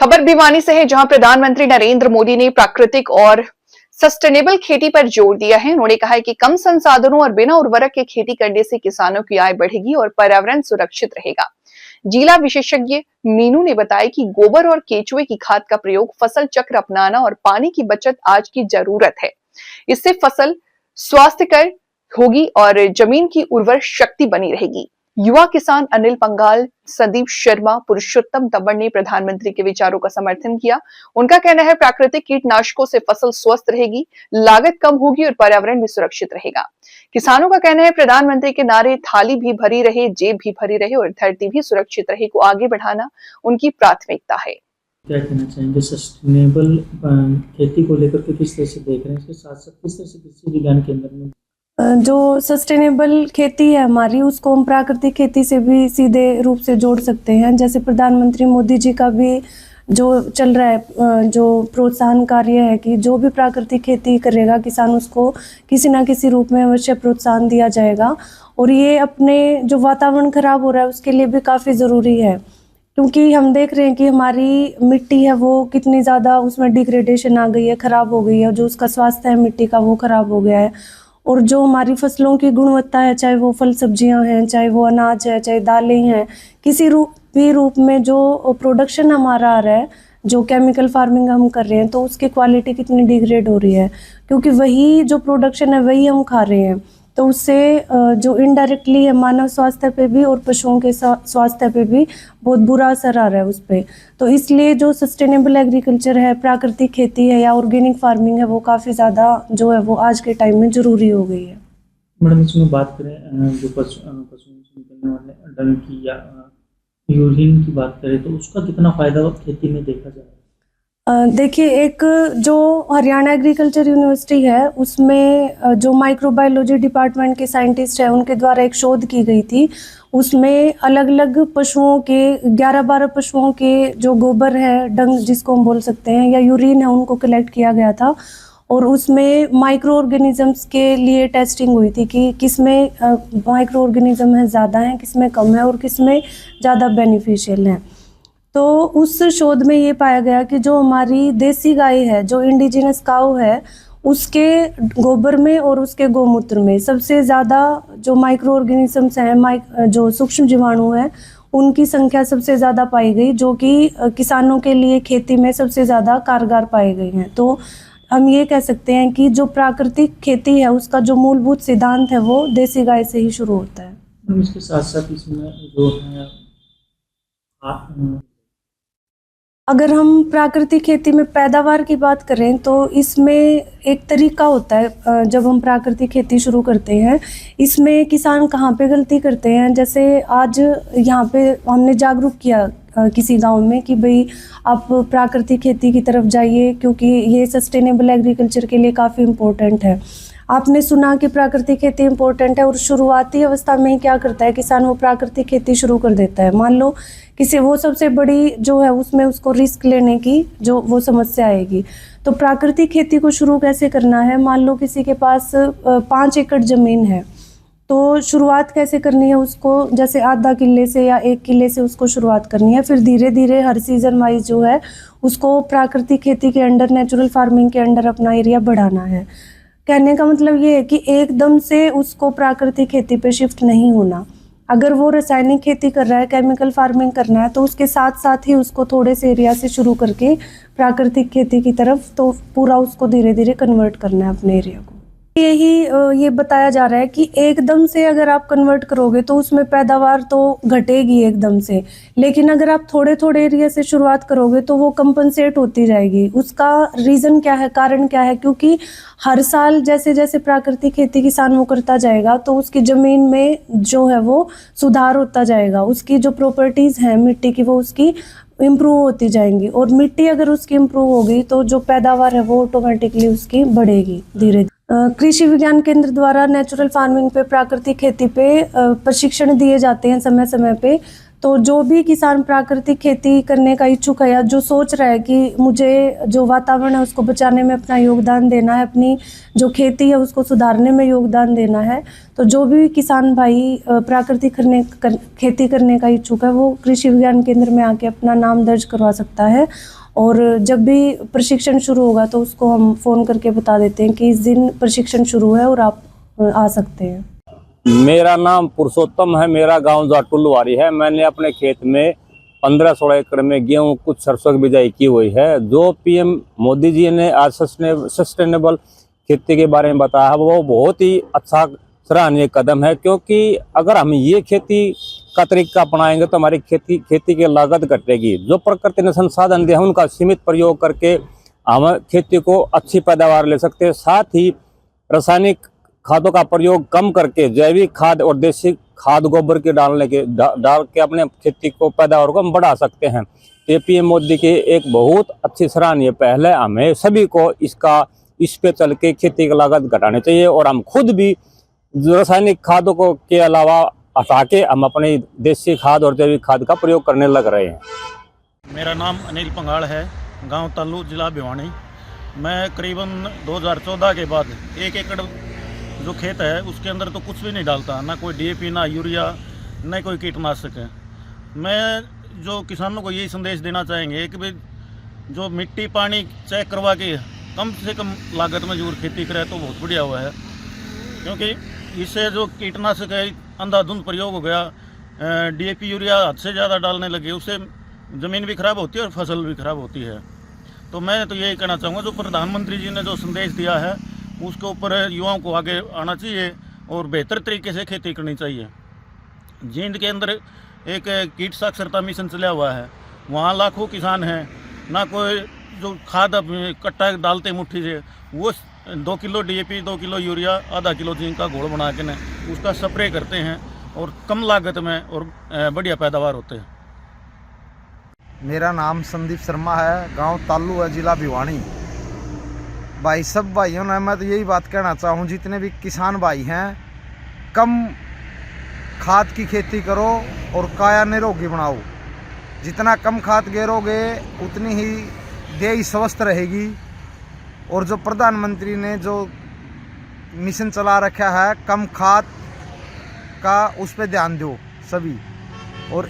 खबर भिवानी से है, जहां प्रधानमंत्री नरेंद्र मोदी ने प्राकृतिक और सस्टेनेबल खेती पर जोर दिया है। उन्होंने कहा है कि कम संसाधनों और बिना उर्वरक के खेती करने से किसानों की आय बढ़ेगी और पर्यावरण सुरक्षित रहेगा। जिला विशेषज्ञ मीनू ने बताया कि गोबर और केचुए की खाद का प्रयोग, फसल चक्र अपनाना और पानी की बचत आज की जरूरत है। इससे फसल स्वास्थ्यकर होगी और जमीन की उर्वर शक्ति बनी रहेगी। युवा किसान अनिल पंगाल, संदीप शर्मा, पुरुषोत्तम तब्बड़ ने प्रधानमंत्री के विचारों का समर्थन किया। उनका कहना है प्राकृतिक कीटनाशकों से फसल स्वस्थ रहेगी, लागत कम होगी और पर्यावरण भी सुरक्षित रहेगा। किसानों का कहना है प्रधानमंत्री के नारे थाली भी भरी रहे, जेब भी भरी रहे और धरती भी सुरक्षित रहे को आगे बढ़ाना उनकी प्राथमिकता है। क्या कहना चाहेंगे सस्टेनेबल खेती को लेकर के, किस तरह से देख रहे हैं? इसके साथ साथ किस तरह से कृषि विज्ञान केंद्र में जो सस्टेनेबल खेती है हमारी, उसको हम प्राकृतिक खेती से भी सीधे रूप से जोड़ सकते हैं। जैसे प्रधानमंत्री मोदी जी का भी जो चल रहा है, जो प्रोत्साहन कार्य है कि जो भी प्राकृतिक खेती करेगा किसान, उसको किसी ना किसी रूप में अवश्य प्रोत्साहन दिया जाएगा। और ये अपने जो वातावरण खराब हो रहा है उसके लिए भी काफ़ी ज़रूरी है, क्योंकि हम देख रहे हैं कि हमारी मिट्टी है वो कितनी ज़्यादा उसमें डिग्रेडेशन आ गई है, ख़राब हो गई है। जो उसका स्वास्थ्य है मिट्टी का वो ख़राब हो गया है। और जो हमारी फसलों की गुणवत्ता है, चाहे वो फल सब्जियां हैं, चाहे वो अनाज है, चाहे दालें हैं, किसी रूप में जो प्रोडक्शन हमारा आ रहा है, जो केमिकल फार्मिंग हम कर रहे हैं, तो उसकी क्वालिटी कितनी डिग्रेड हो रही है, क्योंकि वही जो प्रोडक्शन है वही हम खा रहे हैं। तो उससे जो इनडायरेक्टली है मानव स्वास्थ्य पे भी और पशुओं के स्वास्थ्य पे भी बहुत बुरा असर आ रहा है उस पर। तो इसलिए जो सस्टेनेबल एग्रीकल्चर है, प्राकृतिक खेती है या ऑर्गेनिक फार्मिंग है, वो काफ़ी ज़्यादा जो है वो आज के टाइम में ज़रूरी हो गई है। मैडम, इसमें बात करें जो पशुओं से निकलने वाले डंग की या यूरिन की बात करें, तो उसका कितना फ़ायदा खेती में देखा जाए? देखिए, एक जो हरियाणा एग्रीकल्चर यूनिवर्सिटी है उसमें जो माइक्रोबायोलॉजी डिपार्टमेंट के साइंटिस्ट हैं उनके द्वारा एक शोध की गई थी। उसमें अलग अलग पशुओं के 11-12 पशुओं के जो गोबर है, डंग जिसको हम बोल सकते हैं, या यूरिन है, उनको कलेक्ट किया गया था। और उसमें माइक्रो ऑर्गेनिजम्स के लिए टेस्टिंग हुई थी कि किसमें माइक्रो ऑर्गेनिज्म है ज़्यादा है, किसमें कम है और किसमें ज़्यादा बेनिफिशियल है। तो उस शोध में ये पाया गया कि जो हमारी देसी गाय है, जो इंडिजिनस काऊ है, उसके गोबर में और उसके गौमूत्र में सबसे ज़्यादा जो माइक्रो ऑर्गेनिजम्स हैं, जो सूक्ष्म जीवाणु हैं, उनकी संख्या सबसे ज़्यादा पाई गई, जो कि किसानों के लिए खेती में सबसे ज़्यादा कारगर पाए गए हैं। तो हम ये कह सकते हैं कि जो प्राकृतिक खेती है उसका जो मूलभूत सिद्धांत है वो देसी गाय से ही शुरू होता है। इसके साथ साथ इसमें जो है अगर हम प्राकृतिक खेती में पैदावार की बात करें तो इसमें एक तरीका होता है जब हम प्राकृतिक खेती शुरू करते हैं। इसमें किसान कहाँ पे गलती करते हैं, जैसे आज यहाँ पे हमने जागरूक किया किसी गांव में कि भाई आप प्राकृतिक खेती की तरफ जाइए, क्योंकि ये सस्टेनेबल एग्रीकल्चर के लिए काफ़ी इम्पोर्टेंट है। आपने सुना कि प्राकृतिक खेती इम्पोर्टेंट है और शुरुआती अवस्था में ही क्या करता है किसान, वो प्राकृतिक खेती शुरू कर देता है। मान लो किसी वो सबसे बड़ी जो है उसमें उसको रिस्क लेने की जो वो समस्या आएगी। तो प्राकृतिक खेती को शुरू कैसे करना है, मान लो किसी के पास 5 एकड़ ज़मीन है, तो शुरुआत कैसे करनी है उसको, जैसे आधा किले से या 1 किले से उसको शुरुआत करनी है। फिर धीरे धीरे हर सीज़न वाइज जो है उसको प्राकृतिक खेती के अंडर, नेचुरल फार्मिंग के अंडर अपना एरिया बढ़ाना है। कहने का मतलब ये है कि एकदम से उसको प्राकृतिक खेती पे शिफ्ट नहीं होना। अगर वो रासायनिक खेती कर रहा है, केमिकल फार्मिंग करना है, तो उसके साथ साथ ही उसको थोड़े से एरिया से शुरू करके प्राकृतिक खेती की तरफ तो पूरा उसको धीरे धीरे कन्वर्ट करना है अपने एरिया को। यही ये बताया जा रहा है कि एकदम से अगर आप कन्वर्ट करोगे तो उसमें पैदावार तो घटेगी एकदम से, लेकिन अगर आप थोड़े थोड़े एरिया से शुरुआत करोगे तो वो कंपनसेट होती जाएगी। उसका रीज़न क्या है, कारण क्या है, क्योंकि हर साल जैसे जैसे प्राकृतिक खेती किसान वो करता जाएगा तो उसकी ज़मीन में जो है वो सुधार होता जाएगा, उसकी जो प्रॉपर्टीज़ हैं मिट्टी की वो उसकी इम्प्रूव होती जाएंगी। और मिट्टी अगर उसकी इम्प्रूव होगी तो जो पैदावार है वो ऑटोमेटिकली उसकी बढ़ेगी धीरे धीरे। कृषि विज्ञान केंद्र द्वारा नेचुरल फार्मिंग पे, प्राकृतिक खेती पे प्रशिक्षण दिए जाते हैं समय समय पे। तो जो भी किसान प्राकृतिक खेती करने का इच्छुक है या जो सोच रहा है कि मुझे जो वातावरण है उसको बचाने में अपना योगदान देना है, अपनी जो खेती है उसको सुधारने में योगदान देना है, तो जो भी किसान भाई प्राकृतिक खेती करने का इच्छुक है वो कृषि विज्ञान केंद्र में आके अपना नाम दर्ज करवा सकता है। और जब भी प्रशिक्षण शुरू होगा तो उसको हम फ़ोन करके बता देते हैं कि इस दिन प्रशिक्षण शुरू है और आप आ सकते हैं। मेरा नाम पुरुषोत्तम है, मेरा गांव जाटुलवारी है। मैंने अपने खेत में 15-16 एकड़ में गेहूं कुछ सरसों की बिजाई की हुई है। जो पीएम मोदी जी ने आज सस्टेनेबल खेती के बारे में बताया वो बहुत ही अच्छा सराहनीय कदम है, क्योंकि अगर हम ये खेती का तरीका अपनाएंगे तो हमारी खेती की लागत घटेगी। जो प्रकृति ने संसाधन दिया उनका सीमित प्रयोग करके हम खेती को अच्छी पैदावार ले सकते हैं। साथ ही रासायनिक खादों का प्रयोग कम करके जैविक खाद और देसी खाद गोबर के डाल के अपने खेती को पैदावार को हम बढ़ा सकते हैं। ये पीएम मोदी की एक बहुत अच्छी सराहनीय पहल है। हमें सभी को इस पे चल के खेती की लागत घटानी चाहिए और हम खुद भी रासायनिक खादों को के अलावा हटा के हम अपनी देसी खाद और जैविक खाद का प्रयोग करने लग रहे हैं। मेरा नाम अनिल पंगाड़ है, गांव तालू, जिला भिवानी। मैं करीबन 2014 के बाद 1 एकड़ जो खेत है उसके अंदर तो कुछ भी नहीं डालता, ना कोई डीएपी, ना यूरिया, ना कोई कीटनाशक है। मैं जो किसानों को यही संदेश देना चाहेंगे कि भाई जो मिट्टी पानी चेक करवा के कम से कम लागत में जरूर खेती करे तो बहुत बढ़िया हुआ है, क्योंकि इससे जो कीटनाशक है अंधाधुंध प्रयोग हो गया, डीएपी यूरिया हद से ज़्यादा डालने लगे, उससे ज़मीन भी खराब होती है और फसल भी खराब होती है। तो मैं तो यही कहना चाहूँगा जो प्रधानमंत्री जी ने जो संदेश दिया है उसके ऊपर युवाओं को आगे आना चाहिए और बेहतर तरीके से खेती करनी चाहिए। जींद के अंदर एक कीट साक्षरता मिशन चला हुआ है, वहाँ लाखों किसान हैं, ना कोई जो खाद कट्टा डालते मुट्ठी से, वो 2 किलो डीएपी, 2 किलो यूरिया, आधा किलो जिंक का घोल बना के न उसका स्प्रे करते हैं और कम लागत में और बढ़िया पैदावार होते हैं। मेरा नाम संदीप शर्मा है, गांव तालू है, जिला भिवानी। भाई सब भाइयों ने मैं तो यही बात कहना चाहूँ, जितने भी किसान भाई हैं कम खाद की खेती करो और काया निरोगी बनाओ। जितना कम खाद गेरोगे उतनी ही देह स्वस्थ रहेगी। और जो प्रधानमंत्री ने जो मिशन चला रखा है कम खाद का, उस पर ध्यान दो सभी। और